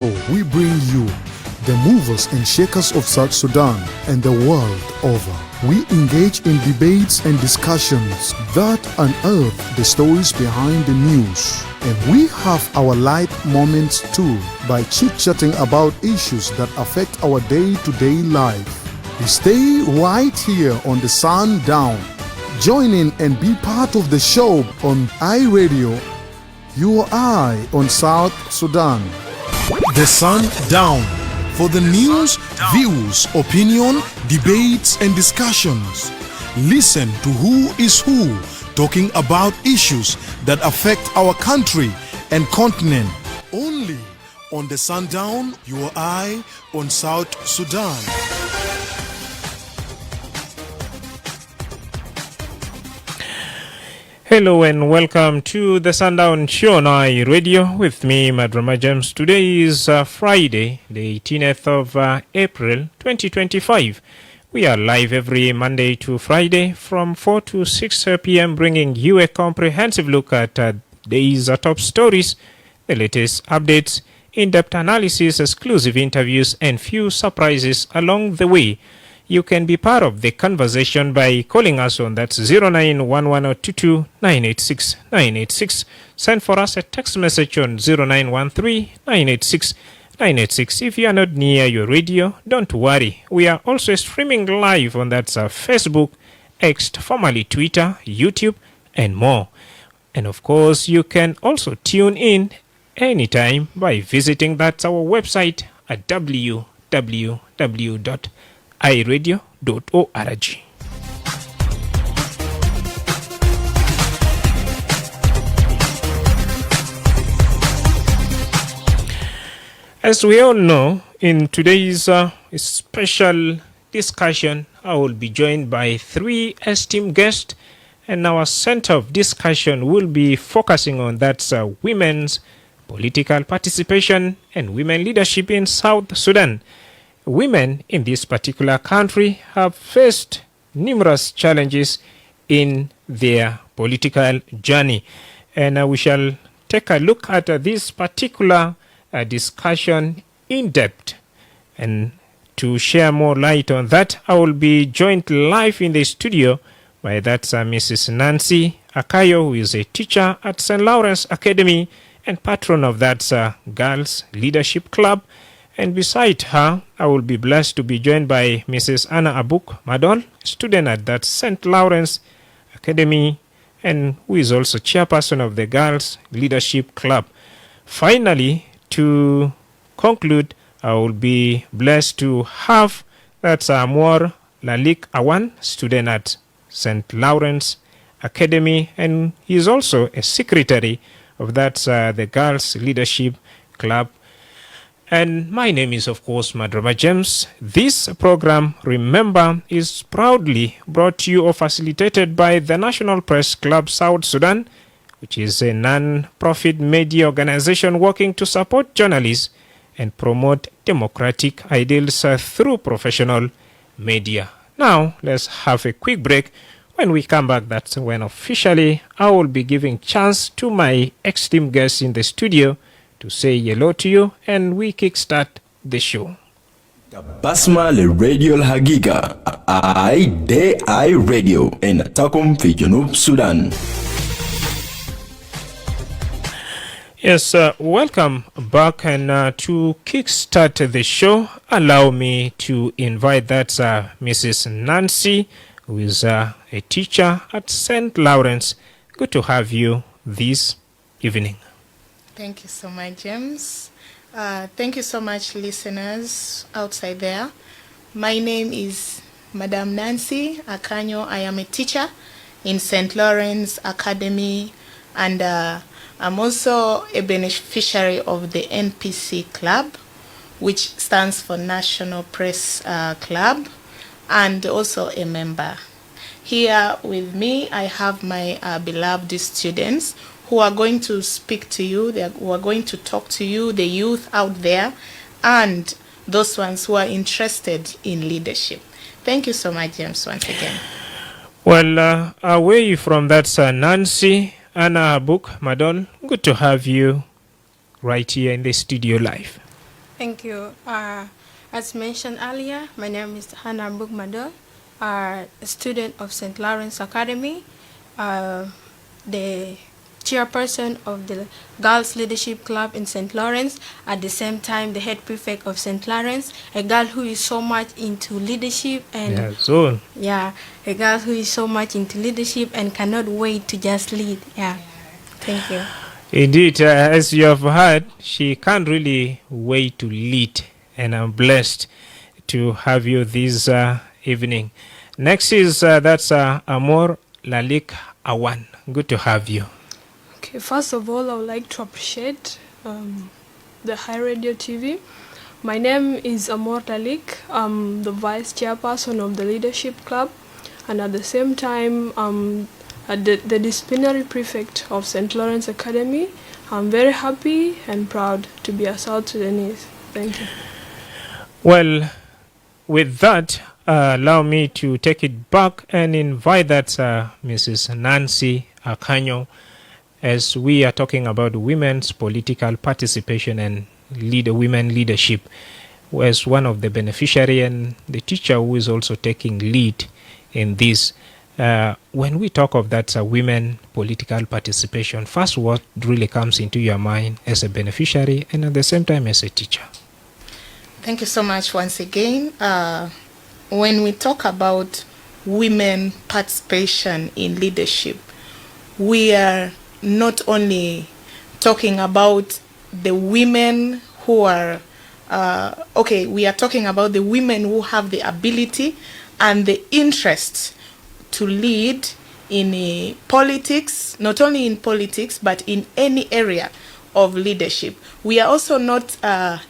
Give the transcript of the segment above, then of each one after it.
we bring you the movers and shakers of South Sudan and the world over. We engage in debates and discussions that unearth the stories behind the news. And we have our light moments too by chit-chatting about issues that affect our day-to-day life. We stay right here on the Sundown. Join in and be part of the show on iRadio, your eye on South Sudan. The Sundown. For the news, views, opinion, debates, and discussions. Listen to Who is Who, talking about issues that affect our country and continent. Only on the Sundown, your eye on South Sudan. Hello and welcome to the Sundown Show on iRadio with me, Madrama James. Today is Friday, the 18th of April 2025. We are live every Monday to Friday from 4 to 6 p.m. bringing you a comprehensive look at today's top stories, the latest updates, in-depth analysis, exclusive interviews, and few surprises along the way. You can be part of the conversation by calling us on that's 0911-22986-986. Send for us a text message on 0913-986-986. If you are not near your radio, don't worry. We are also streaming live on that's Facebook, X, formerly Twitter, YouTube, and more. And of course, you can also tune in anytime by visiting that's our website at www.iradio.org. As we all know, in today's special discussion, I will be joined by three esteemed guests, and our center of discussion will be focusing on that's women's political participation and women leadership in South Sudan. Women in this particular country have faced numerous challenges in their political journey. And we shall take a look at this particular discussion in depth. And to share more light on that, I will be joined live in the studio by that's Mrs. Nancy Akayo, who is a teacher at St. Lawrence Academy and patron of that Girls Leadership Club. And beside her, I will be blessed to be joined by Mrs. Anna Abuk Madol, student at that St. Lawrence Academy, and who is also chairperson of the Girls Leadership Club. Finally, to conclude, I will be blessed to have that's Amor Lalik Awan, student at St. Lawrence Academy, and he is also a secretary of that's the Girls Leadership Club. And my name is, of course, Madrama James. This program, remember, is proudly brought to you or facilitated by the National Press Club South Sudan, which is a non-profit media organization working to support journalists and promote democratic ideals through professional media. Now, let's have a quick break. When we come back, that's when officially I will be giving chance to my esteemed guests in the studio to say hello to you, and we kickstart the show. Basma le radio Hagiga, I radio in Takum fi Junub Sudan. Yes, welcome back, and to kickstart the show, allow me to invite that's Mrs. Nancy, who is a teacher at St. Lawrence. Good to have you this evening. Thank you so much, James. Thank you so much, listeners outside there. My name is Madam Nancy Akanyo. I am a teacher in St. Lawrence Academy, and I'm also a beneficiary of the NPC Club, which stands for National Press Club, and also a member. Here with me, I have my beloved students who are going to speak to you, who are going to talk to you, the youth out there, and those ones who are interested in leadership. Thank you so much, James, once again. Well, away from that, Nancy, Anna Book, Madol, good to have you right here in the studio live. Thank you. As mentioned earlier, my name is Hannah Bugmado, a student of St. Lawrence Academy, the chairperson of the Girls Leadership Club in St. Lawrence, at the same time the head prefect of St. Lawrence, a girl who is so much into leadership and a girl who is so much into leadership and cannot wait to just lead. Thank you. Indeed, as you have heard, she can't really wait to lead, and I'm blessed to have you this evening. Next is that's Amor Lalik Awan. Good to have you. Okay, first of all, I would like to appreciate the High Radio TV. My name is Amor Lalik. I'm the vice chairperson of the Leadership Club, and at the same time, the disciplinary prefect of St. Lawrence Academy. I'm very happy and proud to be a South Sudanese. Thank you. Well, with that, allow me to take it back and invite that Mrs. Nancy Akanyo, as we are talking about women's political participation and women leadership, as one of the beneficiary and the teacher who is also taking lead in this. When we talk of that women political participation, first what really comes into your mind as a beneficiary and at the same time as a teacher? Thank you so much once again. When we talk about women participation in leadership, we are not only talking about the women who are, we are talking about the women who have the ability and the interest to lead in politics, not only in politics, but in any area of leadership. We are also not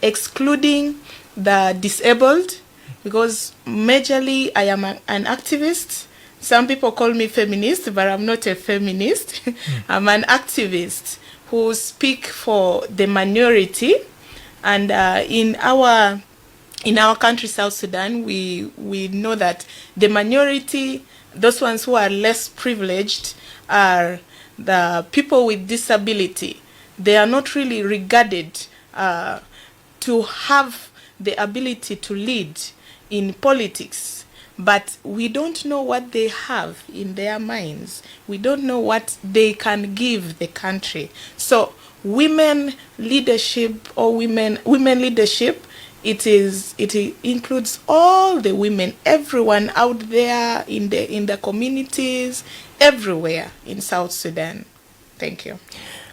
excluding the disabled, because majorly I am an activist. Some people call me feminist, but I'm not a feminist. I'm an activist who speak for the minority. And in our country, South Sudan, we know that the minority, those ones who are less privileged, are the people with disability. They are not really regarded to have the ability to lead in politics, but we don't know what they have in their minds. We don't know what they can give the country. So women leadership or women leadership, it includes all the women, everyone out there in the communities, everywhere in South Sudan. Thank you.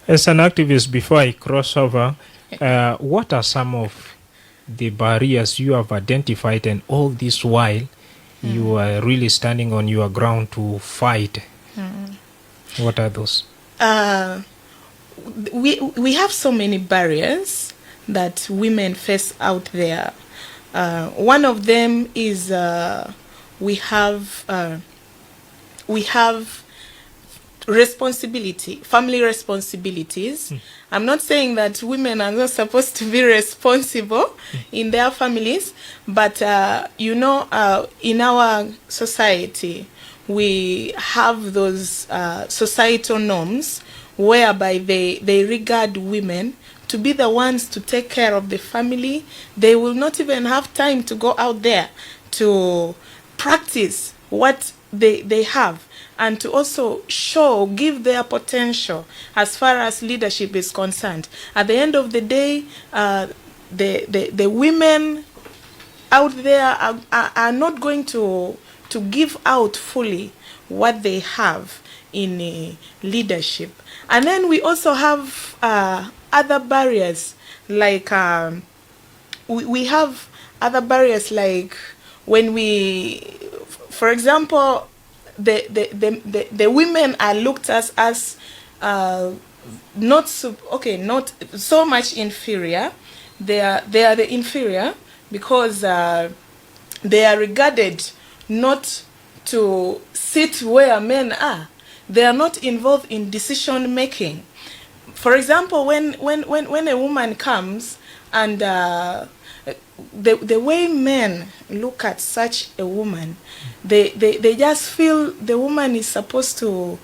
As an activist, before I cross over, what are some of the barriers you have identified, and all this while you are really standing on your ground to fight? What are those? We have so many barriers that women face out there. One of them is we have family responsibilities. I'm not saying that women are not supposed to be responsible in their families, but in our society, we have those societal norms whereby they regard women to be the ones to take care of the family. They will not even have time to go out there to practice what they have, and to also give their potential as far as leadership is concerned. At the end of the day, the women out there are not going to give out fully what they have in leadership. And then we also have other barriers, like we have other barriers, like when for example, the women are looked at as not so much inferior. They are the inferior because they are regarded not to sit where men are. They are not involved in decision making. For example, when a woman comes, and the way men look at such a woman, they just feel the woman is supposed to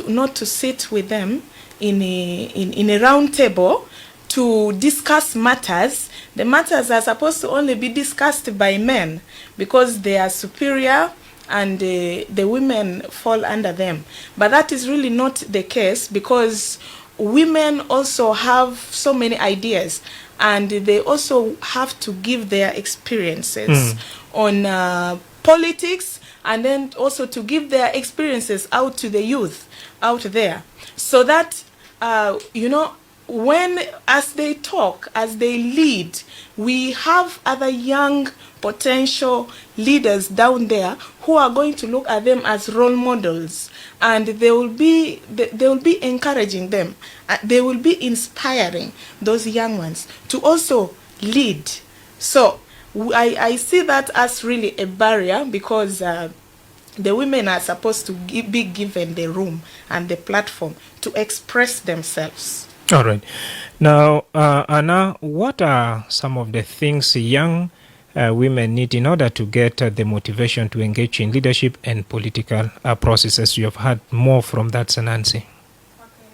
not to sit with them in a round table to discuss matters, the matters are supposed to only be discussed by men because they are superior and the women fall under them. But that is really not the case, because women also have so many ideas, and they also have to give their experiences on politics, and then also to give their experiences out to the youth out there, so that when, as they talk, as they lead, we have other young potential leaders down there who are going to look at them as role models, and they will be encouraging them. They will be inspiring those young ones to also lead. So I see that as really a barrier, because the women are supposed to be given the room and the platform to express themselves. All right. Now, Anna, what are some of the things young women need in order to get the motivation to engage in leadership and political processes? You have heard more from that, Sanansi. Okay.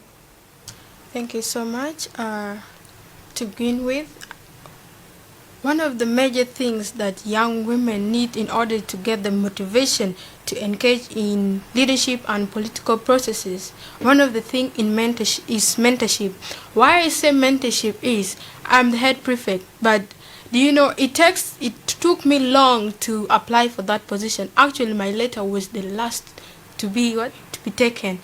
Thank you so much. To begin with, one of the major things that young women need in order to get the motivation to engage in leadership and political processes, one of the things in is mentorship. Why I say mentorship is, I'm the head prefect, but do you know, it took me long to apply for that position. Actually, my letter was the last to be taken.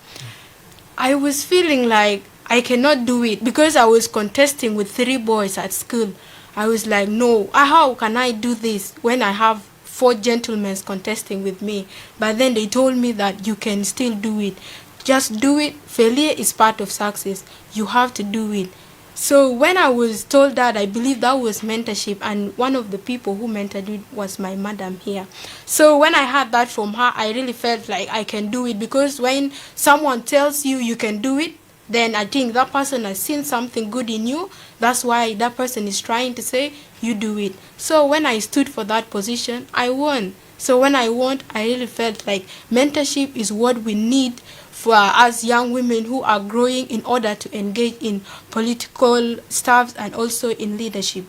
I was feeling like I cannot do it because I was contesting with 3 boys at school. I was like, no, how can I do this when I have 4 gentlemen contesting with me? But then they told me that you can still do it. Just do it. Failure is part of success. You have to do it. So when I was told that, I believe that was mentorship, and one of the people who mentored me was my madam here. So when I heard that from her, I really felt like I can do it, because when someone tells you you can do it, then I think that person has seen something good in you. That's why that person is trying to say, you do it. So when I stood for that position, I won. So when I won, I really felt like mentorship is what we need for us young women who are growing in order to engage in political stuff and also in leadership.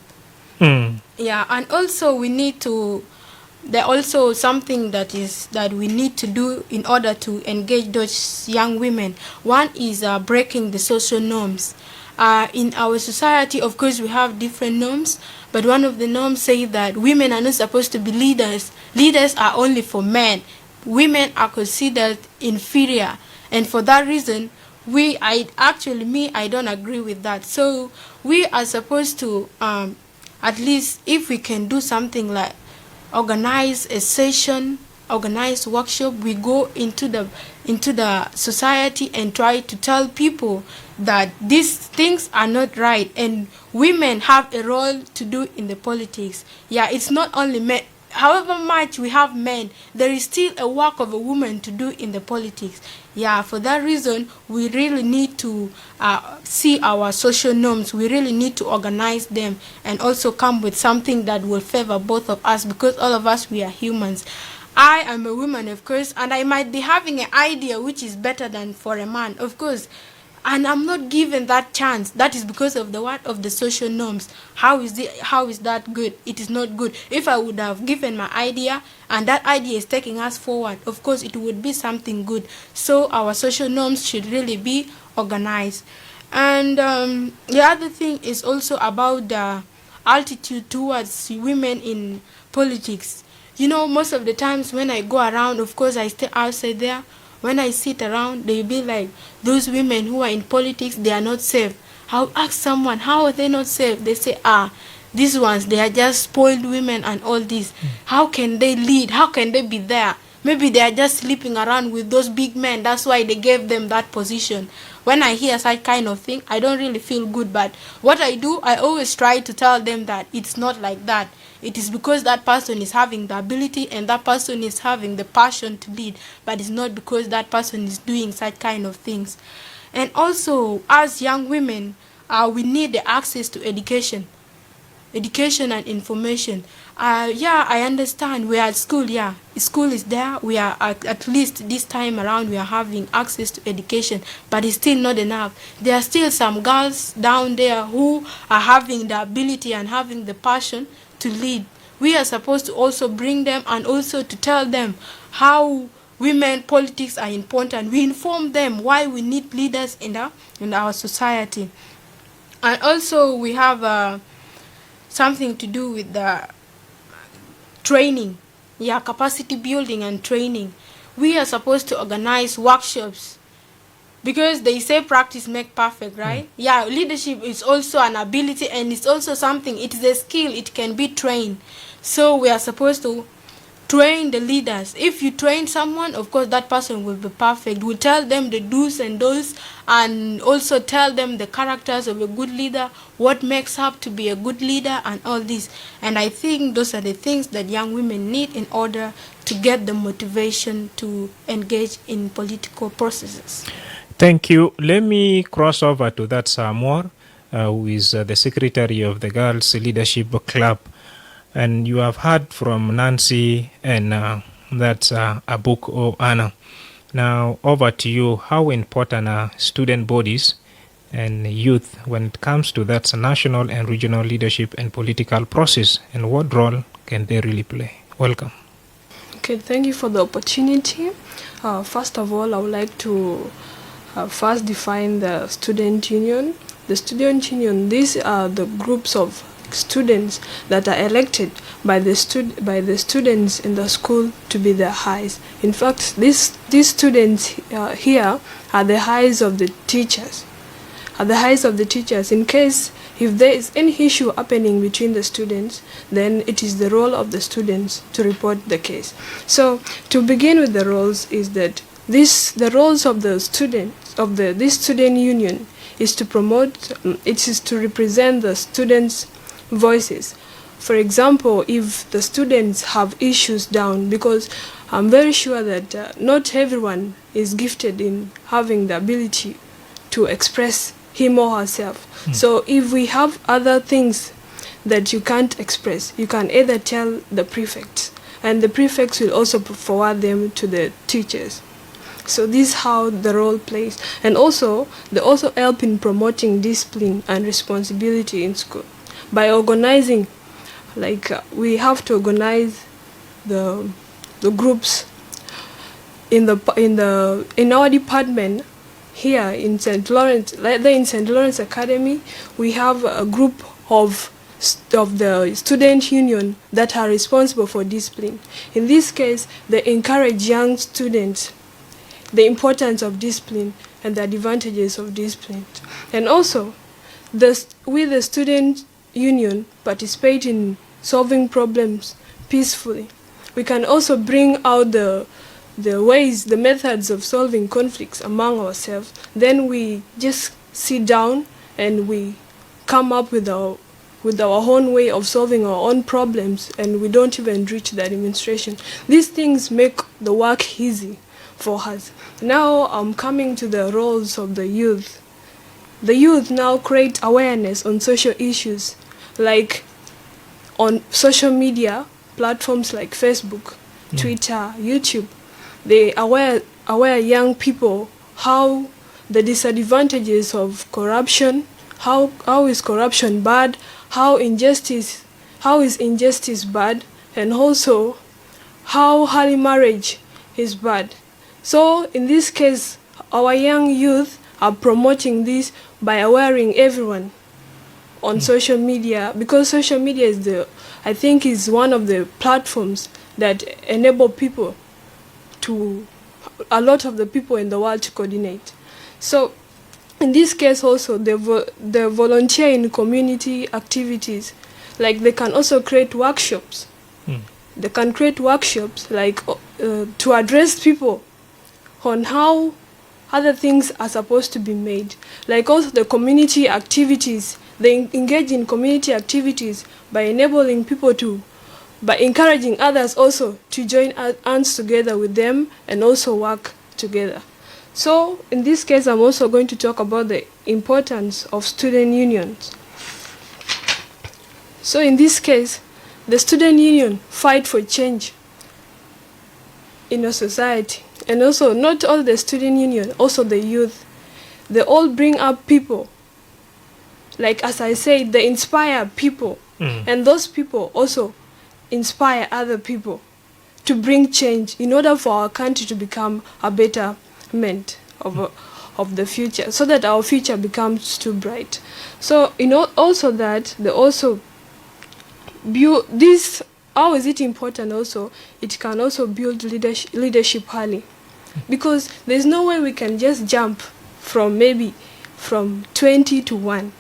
Yeah, and also we need to, there also something that we need to do in order to engage those young women. One is breaking the social norms. In our society, of course, we have different norms, but one of the norms say that women are not supposed to be leaders. Leaders are only for men. Women are considered inferior, and for that reason, I don't agree with that. So we are supposed to, at least if we can do something like organize a session, organize workshop, we go into the society and try to tell people that these things are not right, and women have a role to do in the politics. Yeah, it's not only men. However much we have men, there is still a work of a woman to do in the politics. Yeah, for that reason, we really need to see our social norms. We really need to organize them and also come with something that will favor both of us, because all of us, we are humans. I am a woman, of course, and I might be having an idea which is better than for a man, of course. And I'm not given that chance. That is because of the social norms. How is that good? It is not good. If I would have given my idea and that idea is taking us forward, of course it would be something good. So our social norms should really be organized. And the other thing is also about the attitude towards women in politics. You know, most of the times when I go around, of course I stay outside there. When I sit around, they be like, those women who are in politics, they are not safe. I'll ask someone, how are they not safe? They say, these ones, they are just spoiled women and all this. How can they lead? How can they be there? Maybe they are just sleeping around with those big men. That's why they gave them that position. When I hear such kind of thing, I don't really feel good. But what I do, I always try to tell them that it's not like that. It is because that person is having the ability and that person is having the passion to lead, but it's not because that person is doing such kind of things. And also, as young women, we need the access to education. education and information. Yeah, I understand. We are at school, yeah. School is there. We are at least this time around we are having access to education, but it's still not enough. There are still some girls down there who are having the ability and having the passion to lead. We are supposed to also bring them and also to tell them how women politics are important. We inform them why we need leaders in our society. And also we have something to do with the training, yeah, capacity building and training. We are supposed to organize workshops because they say practice make perfect, right? Yeah, leadership is also an ability and it's also something, it is a skill, it can be trained. So we are supposed to train the leaders. If you train someone, of course that person will be perfect. We'll tell them the do's and don'ts and also tell them the characters of a good leader, what makes up to be a good leader and all this. And I think those are the things that young women need in order to get the motivation to engage in political processes. Thank you. Let me cross over to that Samuel, who is the secretary of the Girls Leadership Club. And you have heard from Nancy and that's a book of Anna. Now over to you. How important are student bodies and youth when it comes to that national and regional leadership and political process, and what role can they really play? Welcome. Okay, thank you for the opportunity. First of all, I would like to first define the student union. The student union, these are the groups of students that are elected by the students in the school to be the highs. In fact, these students here are the highs of the teachers. In case if there is any issue happening between the students, then it is the role of the students to report the case. So to begin with the roles is that the roles of the students of this student union is to promote, it is to represent the students' voices. For example, if the students have issues down, because I'm very sure that not everyone is gifted in having the ability to express him or herself. So if we have other things that you can't express, you can either tell the prefects, and the prefects will also forward them to the teachers. So this is how the role plays. And also, they also help in promoting discipline and responsibility in school. By organizing, we have to organize the groups in our department here in St. Lawrence. In St. Lawrence Academy, we have a group of the student union that are responsible for discipline. In this case, they encourage young students the importance of discipline and the advantages of discipline. And also, we the student union participate in solving problems peacefully. We can also bring out the methods of solving conflicts among ourselves. Then we just sit down and we come up with our own way of solving our own problems, and we don't even reach the administration. These things make the work easy for us. Now I'm coming to the roles of the youth. The youth now create awareness on social issues, like on social media platforms like Facebook, Twitter, YouTube. They aware young people how the disadvantages of corruption, how is corruption bad, how is injustice bad, and also how early marriage is bad. So in this case, our young youth are promoting this by awareing everyone on social media, because social media is one of the platforms that enable people a lot of the people in the world to coordinate. So in this case also, they volunteer in community activities. Like they can also create workshops. They can create workshops to address people on how other things are supposed to be made. Like also the community activities, they engage in community activities by enabling people by encouraging others also to join hands together with them and also work together. So in this case, I'm also going to talk about the importance of student unions. So in this case, the student union fight for change in a society. And also, not all the student union, also the youth, they all bring up people. Like as I said, they inspire people. And those people also inspire other people to bring change in order for our country to become a betterment of the future, so that our future becomes too bright. So also that they also build this. How is it important also? It can also build leadership early, because there's no way we can just jump from 20 to 1.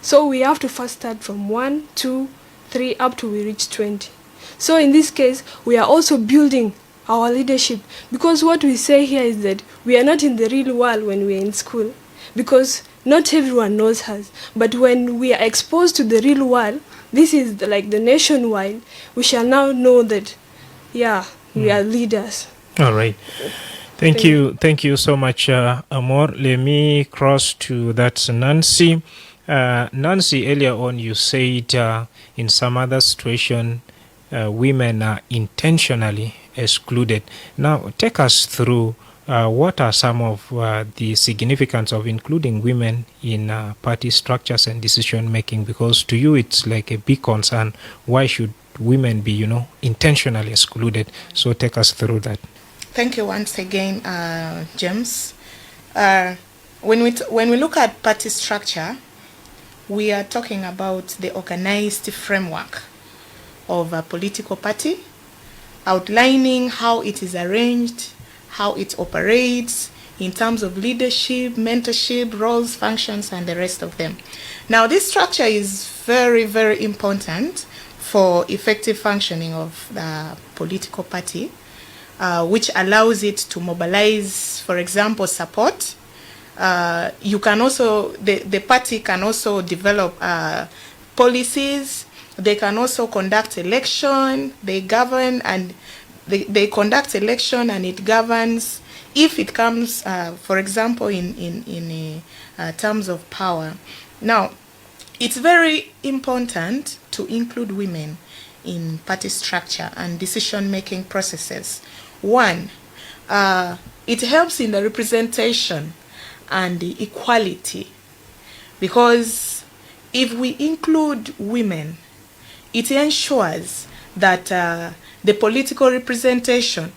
So we have to first start from 1, 2, 3 up to we reach 20. So in this case, we are also building our leadership, because what we say here is that we are not in the real world when we are in school, because not everyone knows us. But when we are exposed to the real world, this is like the nationwide, we shall now know that, we are leaders. All right. Thank you so much, Amor. Let me cross to that Nancy. Nancy, earlier on you said in some other situation, women are intentionally excluded. Now, take us through what are some of the significance of including women in party structures and decision making? Because to you, it's like a big concern. Why should women be, intentionally excluded? So take us through that. Thank you once again, James. When we look at party structure, we are talking about the organized framework of a political party, outlining how it is arranged, how it operates in terms of leadership, mentorship, roles, functions, and the rest of them. Now, this structure is very, very important for effective functioning of the political party, which allows it to mobilize, for example, support. You can also, the party can also develop policies. They can also conduct election. They govern and they conduct election, and it governs if it comes, for example, in terms of power. Now, it's very important to include women in party structure and decision-making processes. One, it helps in the representation and the equality, because if we include women, it ensures that the political representation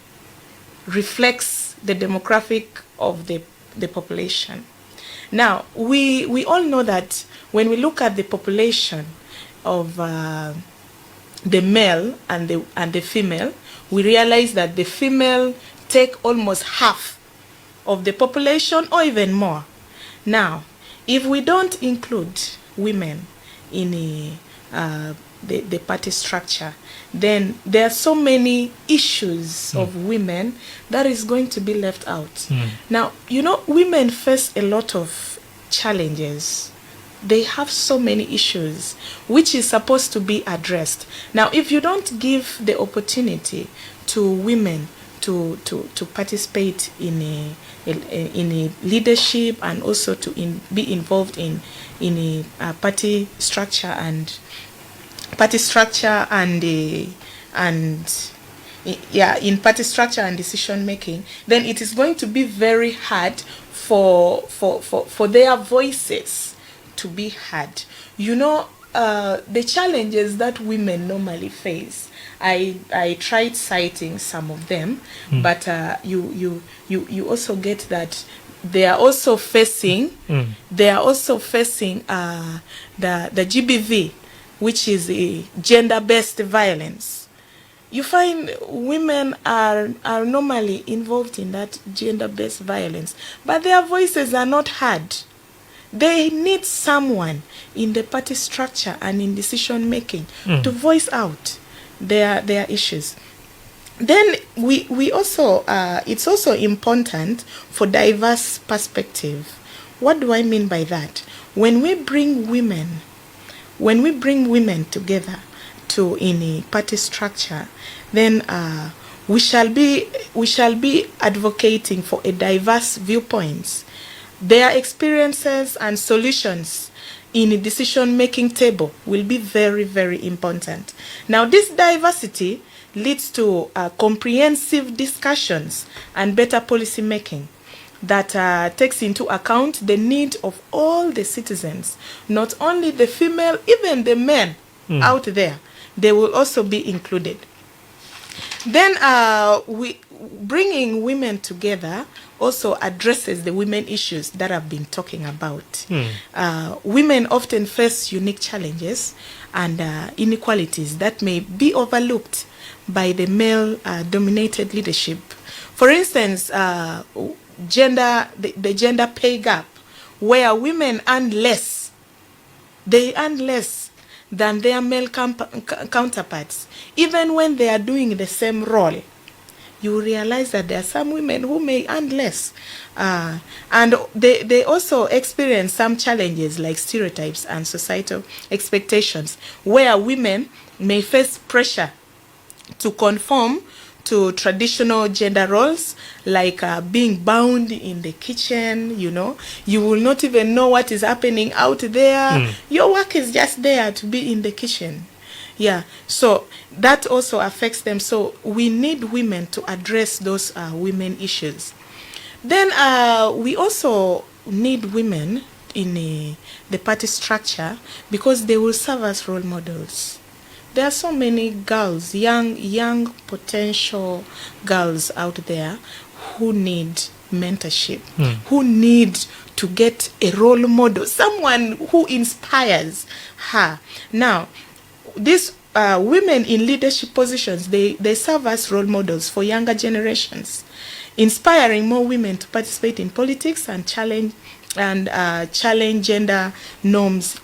reflects the demographic of the population. Now, we all know that when we look at the population of the male and the female, we realize that the female take almost half of the population or even more. Now, if we don't include women in the party structure, then there are so many issues of women that is going to be left out. Now, women face a lot of challenges. They have so many issues which is supposed to be addressed. Now, if you don't give the opportunity to women to participate in a leadership and also to be involved in a party structure and in party structure and decision making, then it is going to be very hard for their voices to be heard. The challenges that women normally face, I tried citing some of them, but you also get that they are also facing the GBV, which is a gender-based violence. You find women are normally involved in that gender-based violence, but their voices are not heard. They need someone in the party structure and in decision making to voice out their issues. Then we also it's also important for diverse perspective. What do I mean by that? When we bring women together in a party structure, then we shall be advocating for a diverse viewpoints, their experiences and solutions in a decision-making table will be very, very important. Now, this diversity leads to comprehensive discussions and better policy making that takes into account the need of all the citizens, not only the female, even the men out there. They will also be included. Then bringing women together also addresses the women issues that I've been talking about. Women often face unique challenges and inequalities that may be overlooked by the male-dominated leadership. For instance, the gender pay gap, where women earn less. They earn less than their male counterparts, even when they are doing the same role. You realize that there are some women who may earn less. And they also experience some challenges like stereotypes and societal expectations, where women may face pressure to conform to traditional gender roles, like being bound in the kitchen. You will not even know what is happening out there. Your work is just there to be in the kitchen. Yeah, so that also affects them. So we need women to address those women issues. Then we also need women in the party structure, because they will serve as role models. There are so many girls, young potential girls out there who need mentorship, who need to get a role model, someone who inspires her. Now, these women in leadership positions, they serve as role models for younger generations, inspiring more women to participate in politics and challenge gender norms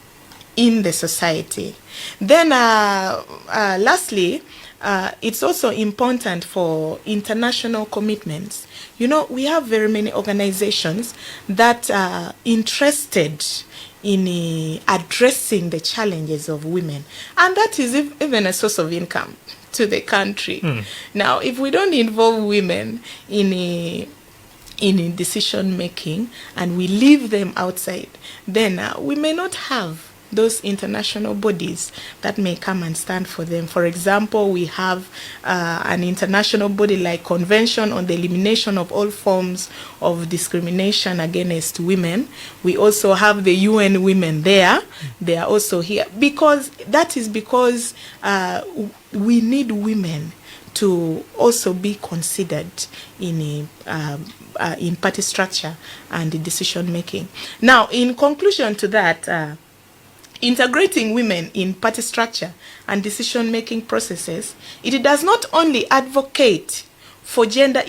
in the society. Then lastly, it's also important for international commitments. We have very many organizations that are interested in addressing the challenges of women, and that is even a source of income to the country. Now, if we don't involve women in decision making and we leave them outside, then we may not have those international bodies that may come and stand for them. For example, we have an international body like Convention on the Elimination of All Forms of Discrimination Against Women. We also have the UN Women there. They are also here because we need women to also be considered in party structure and decision making. Now, in conclusion to that, integrating women in party structure and decision-making processes, it does not only advocate for gender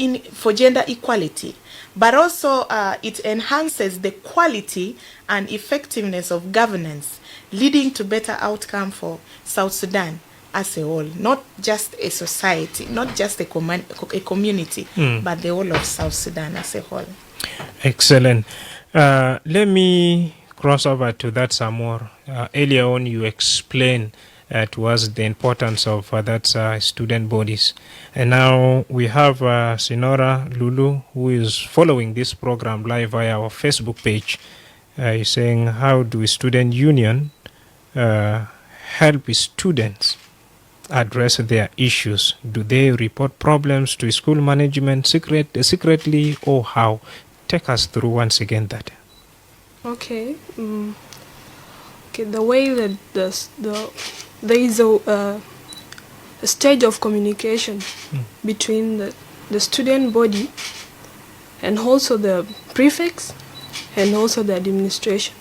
equality, but also it enhances the quality and effectiveness of governance, leading to better outcome for South Sudan as a whole, not just a society, not just a community, but the whole of South Sudan as a whole. Excellent. Let me cross over to that some more. Earlier on, you explained to us the importance of student bodies. And now we have Sinora Lulu, who is following this program live via our Facebook page. He's saying, how do student union help students address their issues? Do they report problems to school management secretly, or how? Take us through once again that. Okay. The way that there is a stage of communication between the student body and also the prefects and also the administration.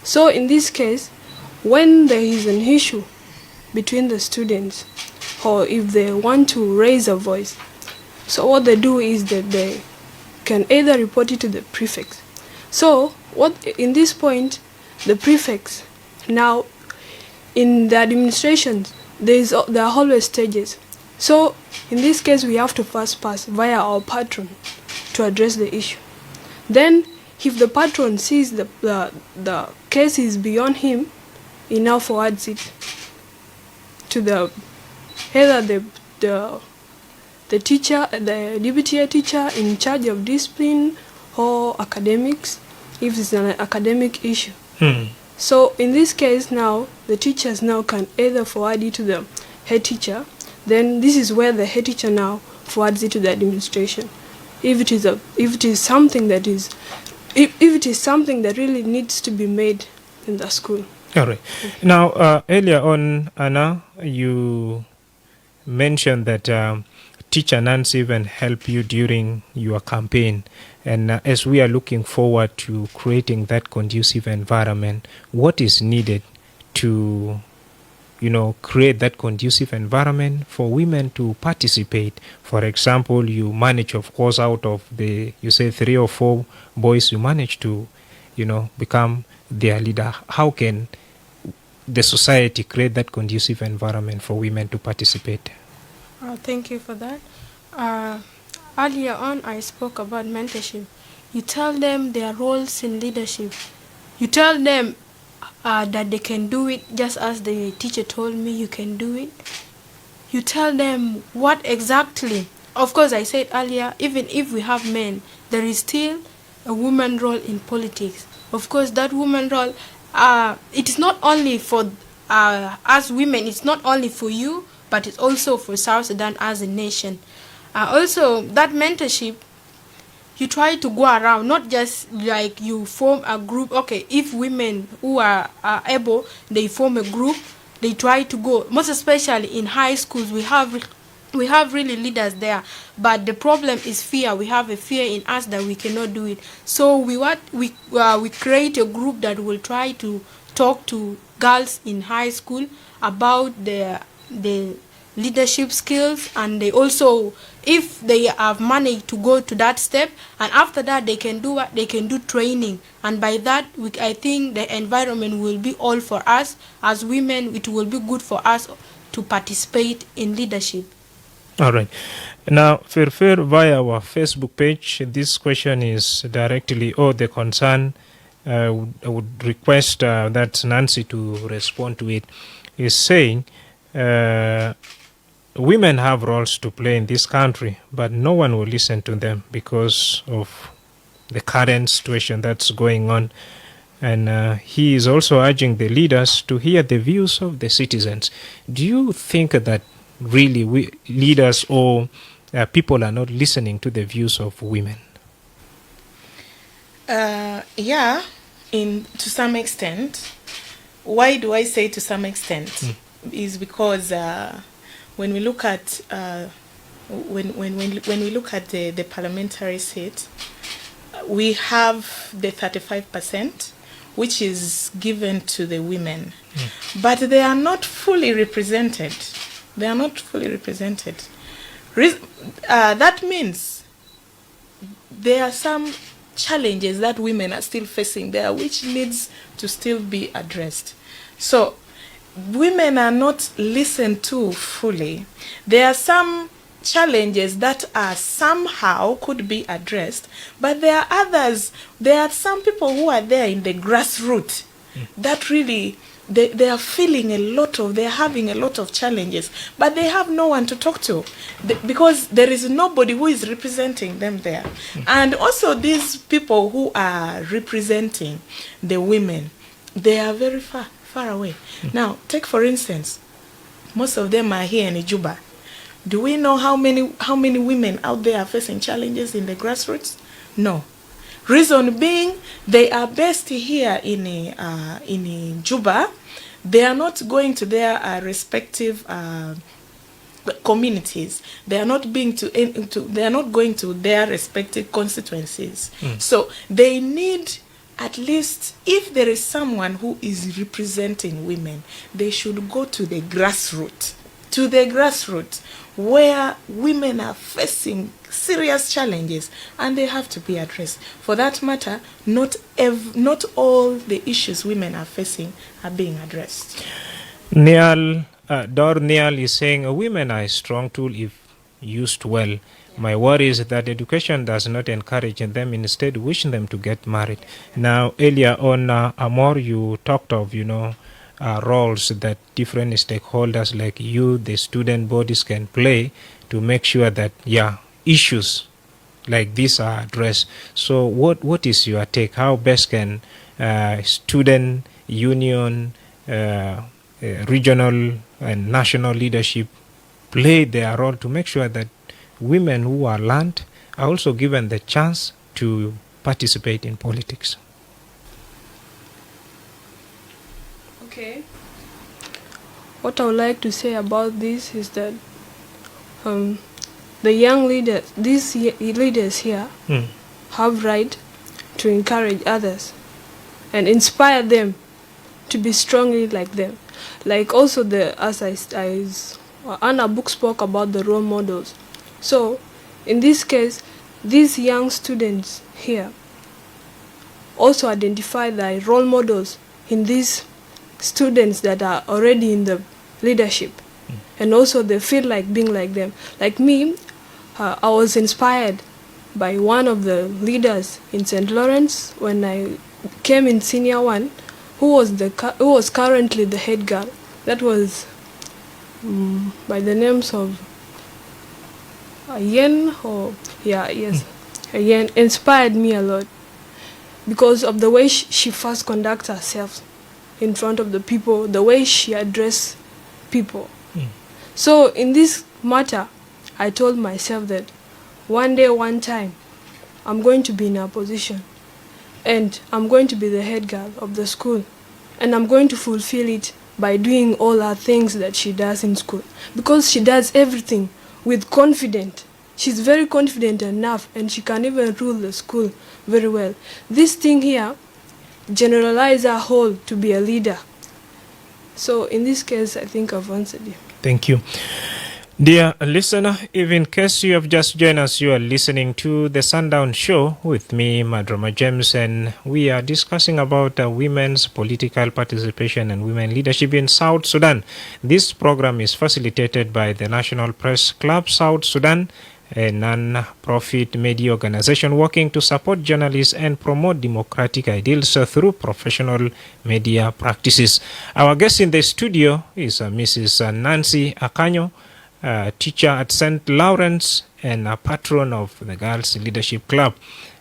So in this case, when there is an issue between the students, or if they want to raise a voice, so what they do is that they can either report it to the prefects. So in this point, the prefects, now in the administration, there are always stages. So in this case, we have to first pass via our patron to address the issue. Then if the patron sees the case is beyond him, he now forwards it to either the teacher, the deputy teacher in charge of discipline or academics, if it's an academic issue. So in this case now, the teachers now can either forward it to the head teacher, then this is where the head teacher now forwards it to the administration. If it is something that really needs to be made in the school. All right. Now, earlier on, Anna, you mentioned that Teacher Nancy even helped you during your campaign. And as we are looking forward to creating that conducive environment, what is needed to, create that conducive environment for women to participate? For example, you manage, of course, out of you say 3 or 4 boys, you manage to, become their leader. How can the society create that conducive environment for women to participate? Thank you for that. Earlier on, I spoke about mentorship. You tell them their roles in leadership. You tell them that they can do it just as the teacher told me you can do it. You tell them what exactly. Of course, I said earlier, even if we have men, there is still a woman role in politics. Of course, that woman role, it is not only for us women, it's not only for you, but it's also for South Sudan as a nation. Also, that mentorship, you try to go around, not just like you form a group. Okay, if women who are able, they form a group, they try to go. Most especially in high schools, we have really leaders there, but the problem is fear. We have a fear in us that we cannot do it. So we create a group that will try to talk to girls in high school about the leadership skills, and they also, if they have money to go to that step, and after that they can do what they can do, training, and by that I think the environment will be all for us as women. It will be good for us to participate in leadership. All right. Now, Firfir, via our Facebook page, this question is directly, the concern, I would request that Nancy to respond to it, is saying, women have roles to play in this country, but no one will listen to them because of the current situation that's going on. And he is also urging the leaders to hear the views of the citizens. Do you think that really leaders or people are not listening to the views of women? Yeah, to some extent. Why do I say to some extent? Is because when we look at when we look at the parliamentary seat, we have the 35%, which is given to the women, but they are not fully represented. They are not fully represented. That means there are some challenges that women are still facing there, which needs to still be addressed. So women are not listened to fully. There are some challenges that are somehow could be addressed, but there are others. There are some people who are there in the grassroots that really they are feeling they're having a lot of challenges, but they have no one to talk to because there is nobody who is representing them there. And also these people who are representing the women, they are very far away. Now, take for instance, most of them are here in Juba. Do we know how many women out there are facing challenges in the grassroots? No. Reason being, they are based here in Juba. They are not going to their respective communities. They are not going to their respective constituencies. So they need, at least, if there is someone who is representing women, they should go to the grassroots. Where women are facing serious challenges and they have to be addressed. For that matter, not all the issues women are facing are being addressed. Niall is saying women are a strong tool if used well. My worry is that education does not encourage them, instead wishing them to get married. Now, earlier on, Amor, you talked of, roles that different stakeholders like you, the student bodies can play to make sure that, issues like this are addressed. So what is your take? How best can student union, regional and national leadership play their role to make sure that women who are learned are also given the chance to participate in politics? Okay. What I would like to say about this is that the young leaders, these leaders here, have right to encourage others and inspire them to be strongly like them. Like also Anna book spoke about the role models. So in this case, these young students here also identify the role models in these students that are already in the leadership, and also they feel like being like them. Like me, I was inspired by one of the leaders in St. Lawrence when I came in senior one, who was currently the head girl. That was by the names of Ayen, Ayen inspired me a lot because of the way she first conducts herself in front of the people, the way she addressed people. So in this matter, I told myself that one day, one time, I'm going to be in a position and I'm going to be the head girl of the school, and I'm going to fulfill it by doing all her things that she does in school, because she does everything with confidence. She's very confident enough, and she can even rule the school very well. This thing here generalizes her whole to be a leader. So in this case, I think I've answered you. Thank you. Dear listener, if in case you have just joined us, you are listening to the Sundown Show with me, Madroma James, and we are discussing about women's political participation and women leadership in South Sudan. This program is facilitated by the National Press Club South Sudan, a non-profit media organization working to support journalists and promote democratic ideals through professional media practices. Our guest in the studio is Mrs. Nancy Akanyo, teacher at St. Lawrence and a patron of the Girls Leadership Club.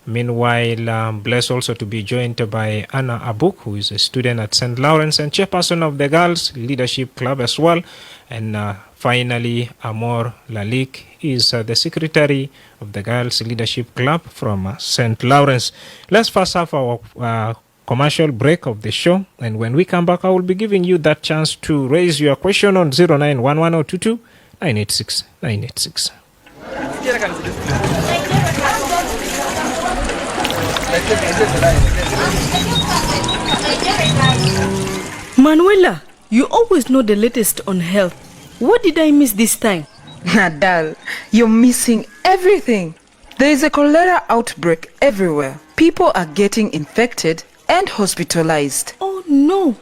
Meanwhile, I'm blessed also to be joined by Anna Abuk, who is a student at St. Lawrence and chairperson of the Girls Leadership Club as well. And finally, Amor Lalik is the secretary of the Girls Leadership Club from St. Lawrence. Let's first have our commercial break of the show. And when we come back, I will be giving you that chance to raise your question on 091122 986 986. Manuela, you always know the latest on health. What did I miss this time? Nadal, you're missing everything. There is a cholera outbreak everywhere. People are getting infected and hospitalized. Oh no!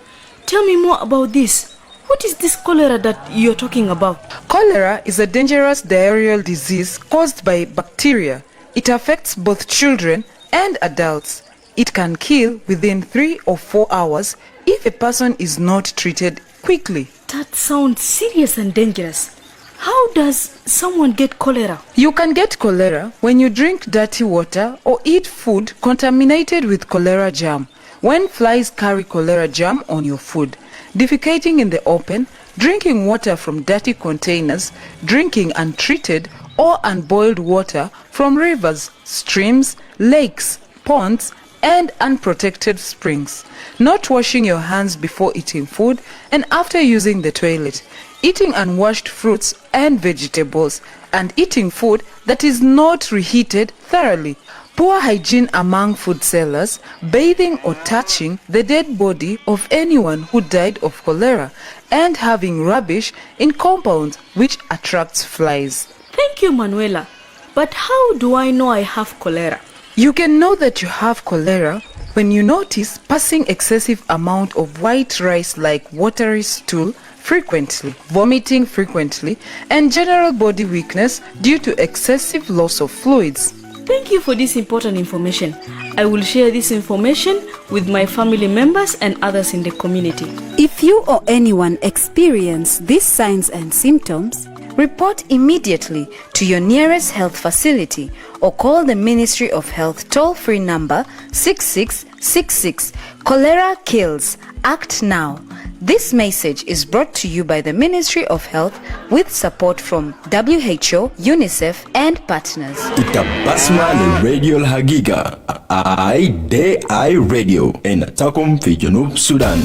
Tell me more about this. What is this cholera that you're talking about? Cholera is a dangerous diarrheal disease caused by bacteria. It affects both children and adults. It can kill within 3 or 4 hours if a person is not treated quickly. That sounds serious and dangerous. How does someone get cholera? You can get cholera when you drink dirty water or eat food contaminated with cholera germ. When flies carry cholera germ on your food, defecating in the open, drinking water from dirty containers, drinking untreated or unboiled water from rivers, streams, lakes, ponds, and unprotected springs, not washing your hands before eating food and after using the toilet, eating unwashed fruits and vegetables, and eating food that is not reheated thoroughly, poor hygiene among food sellers, bathing or touching the dead body of anyone who died of cholera, and having rubbish in compounds which attracts flies. Thank you, Manuela. But how do I know I have cholera? You can know that you have cholera when you notice passing excessive amount of white rice like watery stool frequently, vomiting frequently, and general body weakness due to excessive loss of fluids. Thank you for this important information. I will share this information with my family members and others in the community. If you or anyone experience these signs and symptoms, report immediately to your nearest health facility or call the Ministry of Health toll-free number 6666. Cholera kills. Act now. This message is brought to you by the Ministry of Health with support from WHO, UNICEF and partners. Itabasma le Radio Hagiga I Radio in Takum fi Junub Sudan.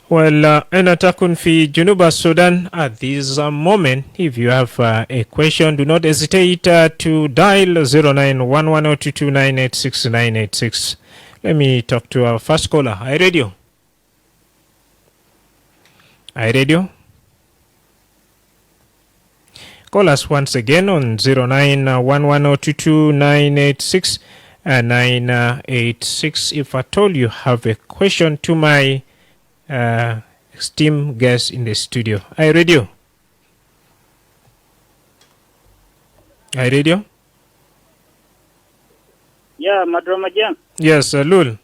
Well, Enatakun fi Junuba Sudan at this moment. If you have a question, do not hesitate to dial 0911022986. Let me talk to our first caller. Hi, Radio. Hi, Radio. Call us once again on 0911022986 if at all you have a question to my esteemed guest in the studio. Hi, Radio. Hi, Radio. Yeah, Madam Ajahn. Yes, Lul.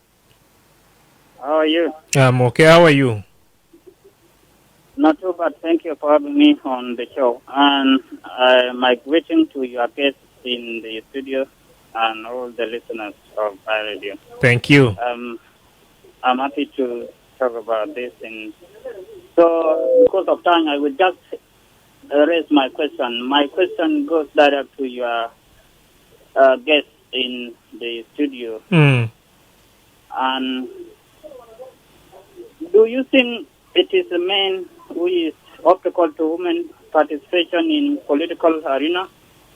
How are you? I'm okay. How are you? Not too bad. Thank you for having me on the show. And my greeting to your guests in the studio and all the listeners of Radio. Thank you. I'm happy to talk about this. And so, because of time, I will just raise my question. My question goes direct to your guest in the studio. And do you think it is a man who is obstacle to women participation in political arena?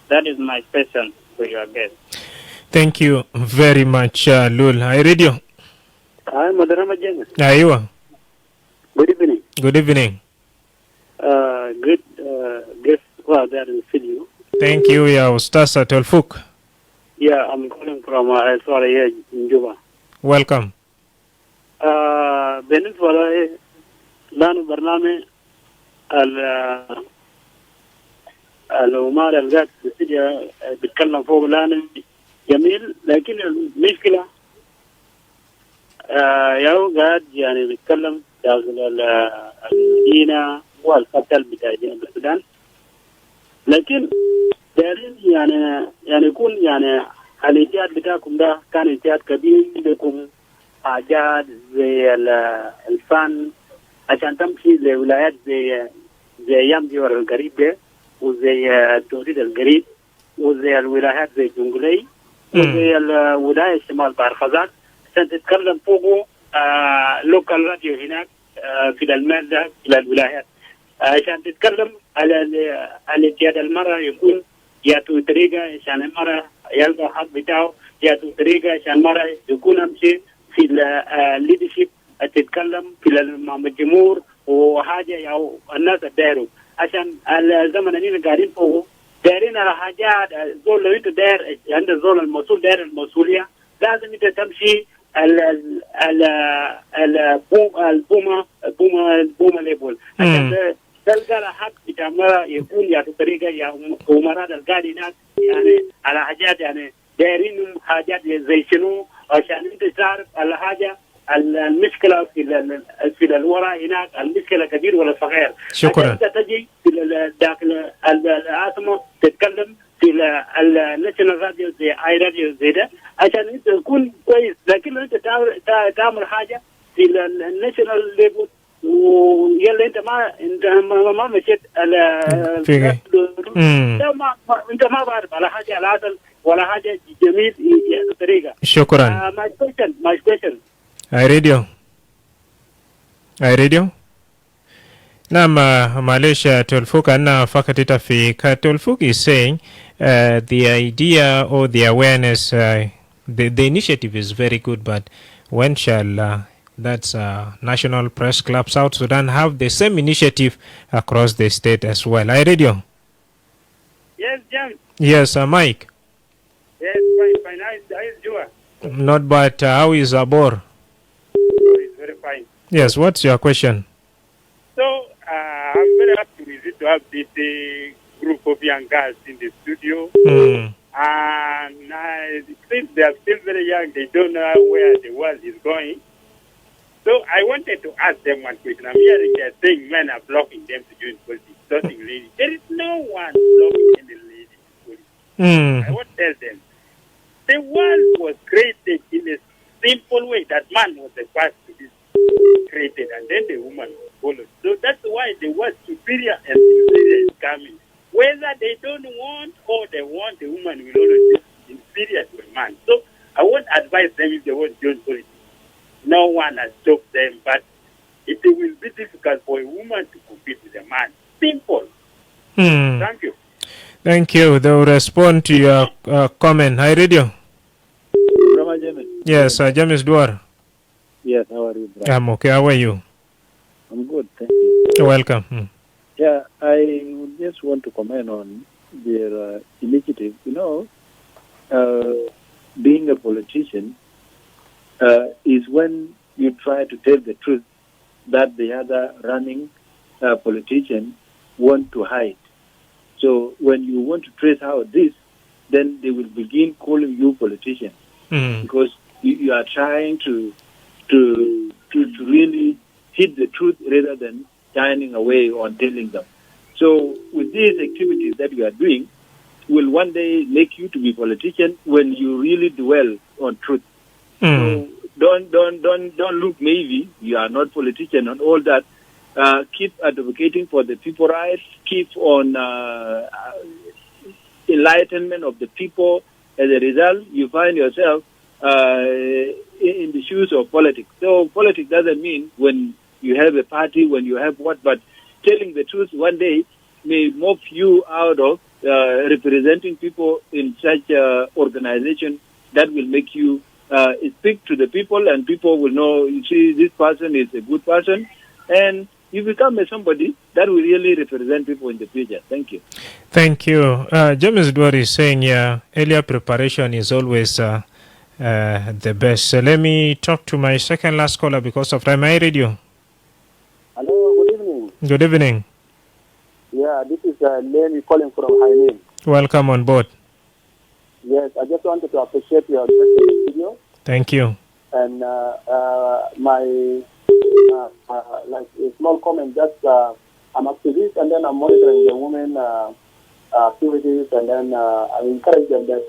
That is my question to your guest. Thank you very much, Lul. Hi, Radio. Hi, Madam Ajahn. Hi, you are. Good evening. Good evening. Good guest who there in the studio. Thank you, yeah, Ustaz Atolfuk. Yeah, I'm calling from here in Juba. Welcome. بالنسبة لنا برنامج الأمور اللي قاعد في الاستديو بيتكلم فوق لنا جميل، لكن المشكلة ياو قاعد يعني بيتكلم داخل المدينة والقتل بتاع جنوب السودان، لكن دارين يعني يكون يعني الاجتهاد بتاعكم ده كان اجتهاد كبير لكم حاجات زي الفن عشان تمشي لولايات زي يامديور القريب ده وزي التوحيد القريب وزي الولايات زي جنجلي وزي الولاية الشمال بحر خزان عشان تتكلم فوقه لوكال راديو هناك في المال ده إلى الولايات عشان تتكلم على الاجتهاد المرأة يكون ياتو طريقة عشان المرأة يلقى حق بتاعه، ياتو طريقة عشان المرأة يكون أمشي في الليدرشيب تتكلم في الجمهور وحاجة يا الناس الدايروا عشان الزمن اللي قاعدين فوقه دايرين على حاجات زول لو انت داير عند الزول المسؤول داير المسؤولية لازم انت تمشي البومة ليبول عشان تلقى الحق بتاع المرأة يكون ياتو طريقة يا أمراء القاعدين يعني على حاجات يعني دايرين حاجات زي شنو عشان انت تعرف الحاجة المشكلة في الوراء هناك المشكلة كبير ولا صغير. شكرا. انت تجي في داخل العاصمة تتكلم في الناشونال راديو زي اي راديو زي ده عشان انت تكون كويس، لكن لو انت تعمل حاجة في الناشونال ليفل ويلا انت ما مشيت انت ما بعرف على حاجة على الاصل ولا حاجة جميل طريقة. شكرا. My question. Hi, Radio. Hi, Radio. Naam, Malaysia Tolfuk anna fakatita fi Tolfuk is saying the idea or the awareness, the initiative is very good, but when shall that's National Press Club South Sudan have the same initiative across the state as well? Hi, Radio. Yes, John. Yes, Mike. Yes, fine. How is Jua? Not bad. How is Abor? It's very fine. Yes, what's your question? So, I'm very happy to have this group of young girls in the studio. And since they are still very young, they don't know where the world is going. So I wanted to ask them one question. I'm hearing they're saying men are blocking them to join politics, blocking ladies. There is no one blocking any lady to politics. I want to tell them, the world was created in a simple way that man was the first to be created and then the woman was followed. So that's why the word superior and inferior is coming. Whether they don't want or they want, the woman will always be inferior to a man. So I won't advise them if they want to join politics. No one has stopped them, but it will be difficult for a woman to compete with a man. Simple. Thank you. Thank you. They will respond to your comment. Hi, Radio. Yes, James Duar. Yes, how are you, brother? I'm okay. How are you? I'm good, thank you. Welcome. Yeah, I just want to comment on their initiative. You know, being a politician is when you try to tell the truth that the other running politician want to hide. So when you want to trace out this, then they will begin calling you politician because you are trying to really hit the truth rather than shining away on telling them. So with these activities that you are doing, will one day make you to be politician when you really dwell on truth. So don't look maybe you are not politician and all that. Keep advocating for the people rights. Keep on enlightenment of the people. As a result, you find yourself in the shoes of politics. So politics doesn't mean when you have a party, when you have what, but telling the truth one day may move you out of representing people in such organization that will make you speak to the people, and people will know, you see, this person is a good person, and you become somebody that will really represent people in the future. Thank you. Thank you. James Duar is saying, earlier preparation is always the best. So let me talk to my second last caller because of time. Hi, Radio. Hello, good evening. Good evening. Yeah, this is Lenny calling from Haimin. Welcome on board. Yes, I just wanted to appreciate your video. Thank you. And my like a small comment, just I'm activist and then I'm monitoring the women activities, and then I encourage them that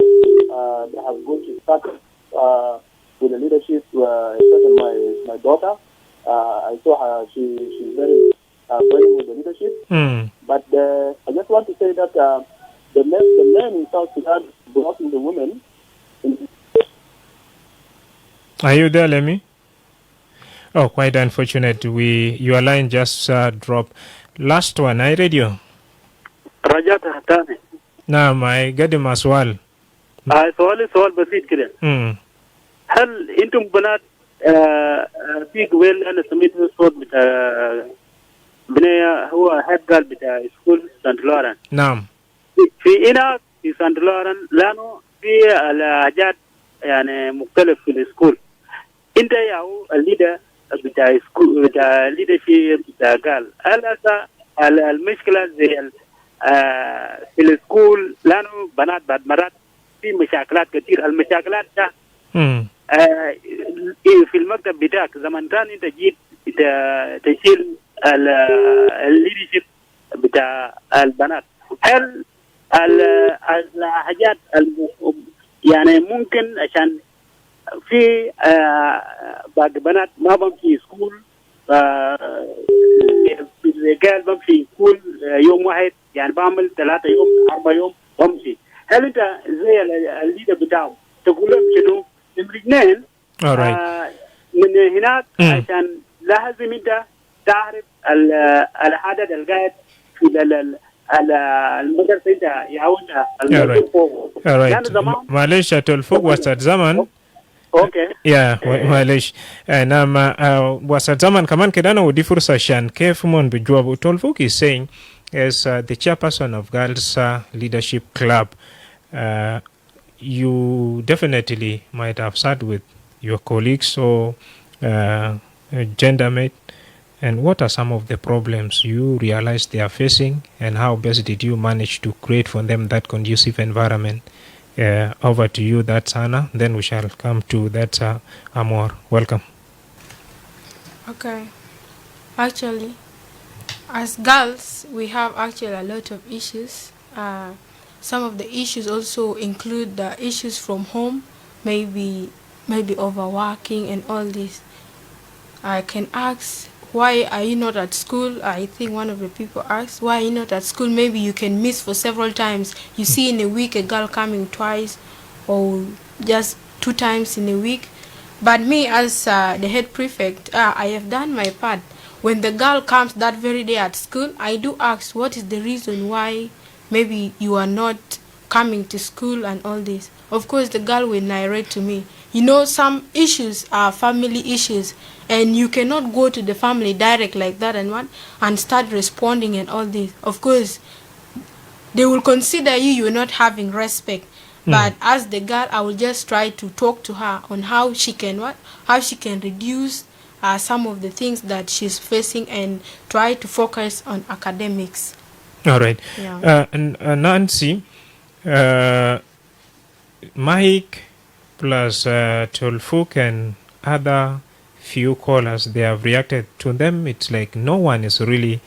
they have good start with the leadership, especially my daughter. I saw her, she's very with the leadership. But I just want to say that the men in South Sudan blocking the women. Are you there, Lemmy? Oh, quite unfortunate. Your line just dropped. Last one, I read you. Rajat Hatani. نعم قدم مع سؤال. سؤال بسيط كده. هل انتم بنات في قبل انا سميت الصوت بتاع بنية هو هيد جارل بتاع سكول سانت لوران. نعم. في هنا في سانت لوران لانه في الحاجات يعني مختلف في السكول. انت يا الليدر بتاع سكول بتاع ليدرشيب بتاع قال هل المشكلة زي في السكول لانه بنات بعد مرات في مشاكلات كثير. المشاكلات ده في المكتب بتاعك زمان كان انت جيت تشيل الليدرشيب بتاع البنات. هل الحاجات يعني ممكن عشان في باقي بنات ما بمشي سكول الرجال بمشي سكول يوم واحد يعني بعمل 3 يوم 4 يوم بمشي. هل انت زي الليدر بتاعه تقول لهم شنو؟ نمرة 2 من هناك عشان لازم انت تعرف العدد القاعد في المدرسة انت يعودها فوق. يعني زمان معلش الفوق وسط زمن. اوكي يا معلش نعم وسط زمن كمان كده انا ودي فرصة عشان كيف من بجواب تولفوق is saying as the chairperson of Girls Leadership Club, you definitely might have sat with your colleagues or gender mate, and what are some of the problems you realize they are facing, and how best did you manage to create for them that conducive environment? Over to you, that's Anna. Then we shall come to that Amor. Welcome. Okay. Actually, as girls, we have actually a lot of issues. Some of the issues also include the issues from home, maybe overworking and all this. I can ask, why are you not at school? I think one of the people asked, why are you not at school? Maybe you can miss for several times. You see in a week a girl coming twice or just 2 times in a week. But me as the head prefect, I have done my part. When the girl comes that very day at school, I do ask, what is the reason why maybe you are not coming to school and all this. Of course, the girl will narrate to me. You know, some issues are family issues, and you cannot go to the family direct like that and start responding and all this. Of course, they will consider you're not having respect. But as the girl, I will just try to talk to her on how she can reduce some of the things that she's facing and try to focus on academics. All right. Yeah. And Nancy, Mike plus Tolfuk and other few callers, they have reacted to them. It's like no one is really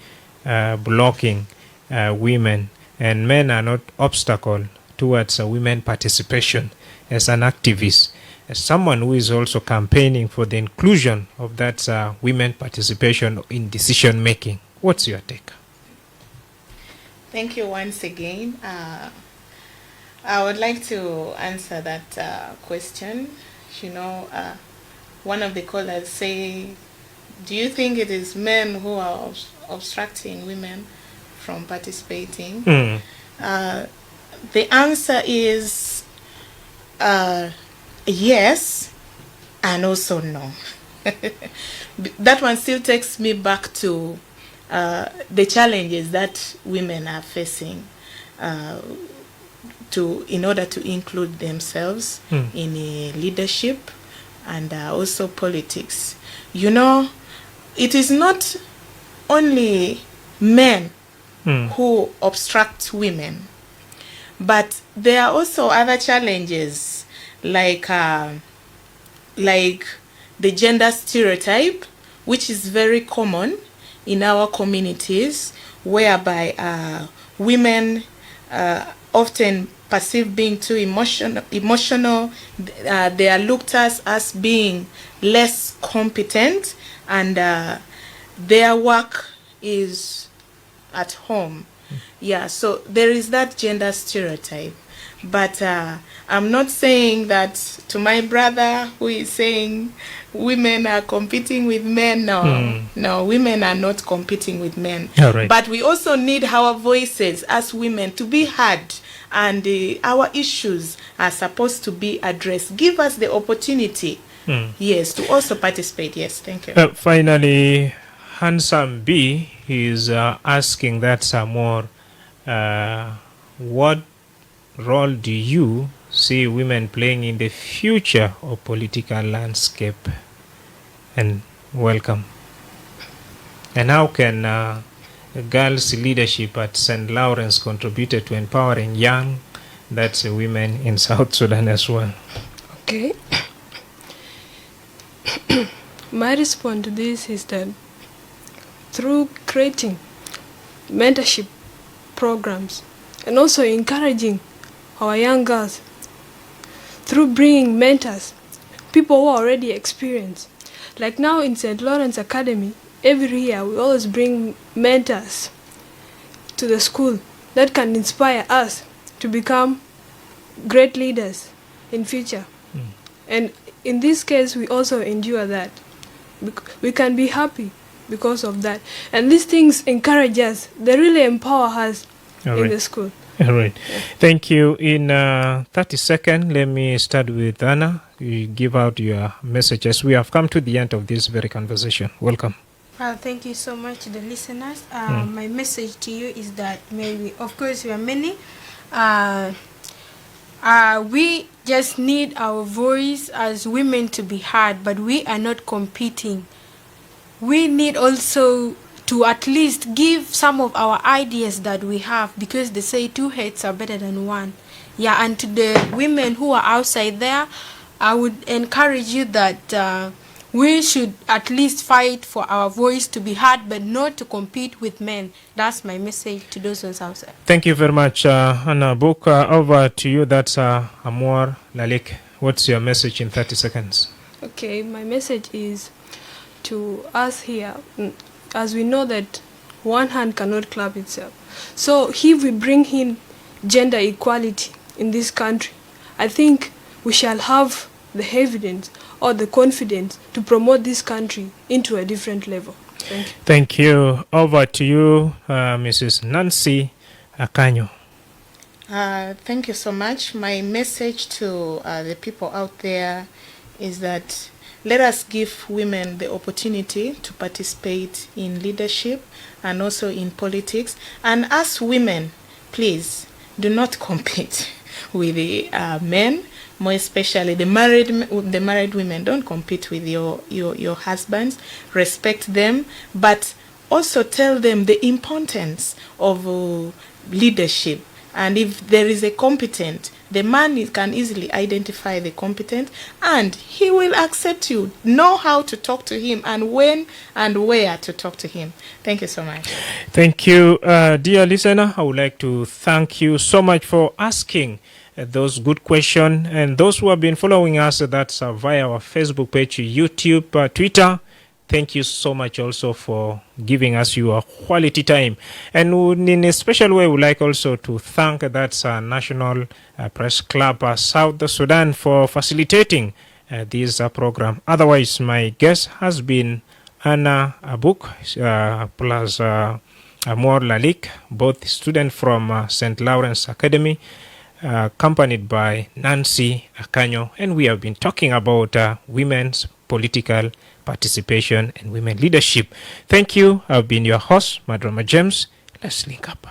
blocking women, and men are not obstacle towards women participation as an activist. As someone who is also campaigning for the inclusion of that women participation in decision making, what's your take? Thank you once again. I would like to answer that question. You know, one of the callers say, do you think it is men who are obstructing women from participating? The answer is yes and also no. That one still takes me back to the challenges that women are facing in order to include themselves in leadership and also politics. You know, it is not only men who obstruct women, but there are also other challenges like the gender stereotype, which is very common in our communities, whereby women often perceived being too emotional. They are looked at as being less competent, and their work is at home. Yeah, so there is that gender stereotype. But I'm not saying that to my brother who is saying women are competing with men. No, women are not competing with men. Right. But we also need our voices as women to be heard, and our issues are supposed to be addressed. Give us the opportunity, yes, to also participate. Yes, thank you. Finally, Handsome B is asking that some more. What role do you see women playing in the future of political landscape? And welcome. And how can girls' leadership at St. Lawrence contribute to empowering young, that's women in South Sudan as well? Okay. My response to this is that through creating mentorship programs and also encouraging our young girls through bringing mentors, people who are already experienced. Like now in St. Lawrence Academy, every year we always bring mentors to the school that can inspire us to become great leaders in future. And in this case, we also endure that. We can be happy because of that. And these things encourage us. They really empower us in the school. All right. Yeah. Thank you. In 30 seconds, let me start with Anna. You give out your messages. We have come to the end of this very conversation. Welcome. Well, thank you so much to the listeners. My message to you is that maybe, of course, we are many. We just need our voice as women to be heard, but we are not competing. We need also to at least give some of our ideas that we have, because they say 2 heads are better than 1. Yeah, and to the women who are outside there, I would encourage you that we should at least fight for our voice to be heard, but not to compete with men. That's my message to those ones outside. Thank you very much, Anna Book. Over to you. That's Amor Lalik. What's your message in 30 seconds? Okay, my message is to us here, as we know that one hand cannot clap itself. So if we bring in gender equality in this country, I think we shall have the evidence or the confidence to promote this country into a different level. Thank you. Thank you. Over to you, Mrs. Nancy Akanyo. Thank you so much. My message to the people out there is that let us give women the opportunity to participate in leadership and also in politics. And as women, please do not compete with the men, more especially the married women. Don't compete with your husbands. Respect them, but also tell them the importance of leadership. And if there is a competent, the man can easily identify the competent, and he will accept you. Know how to talk to him and when and where to talk to him. Thank you so much. Thank you, dear listener. I would like to thank you so much for asking those good questions, and those who have been following us, that's via our Facebook page, YouTube, Twitter. Thank you so much also for giving us your quality time. And in a special way, we would like also to thank that's National Press Club South Sudan for facilitating this program. Otherwise, my guest has been Anna Abuk plus Amor Lalik, both students from St. Lawrence Academy, accompanied by Nancy Akanyo. And we have been talking about women's political participation and women leadership. Thank you. I've been your host, Madrama James. Let's link up.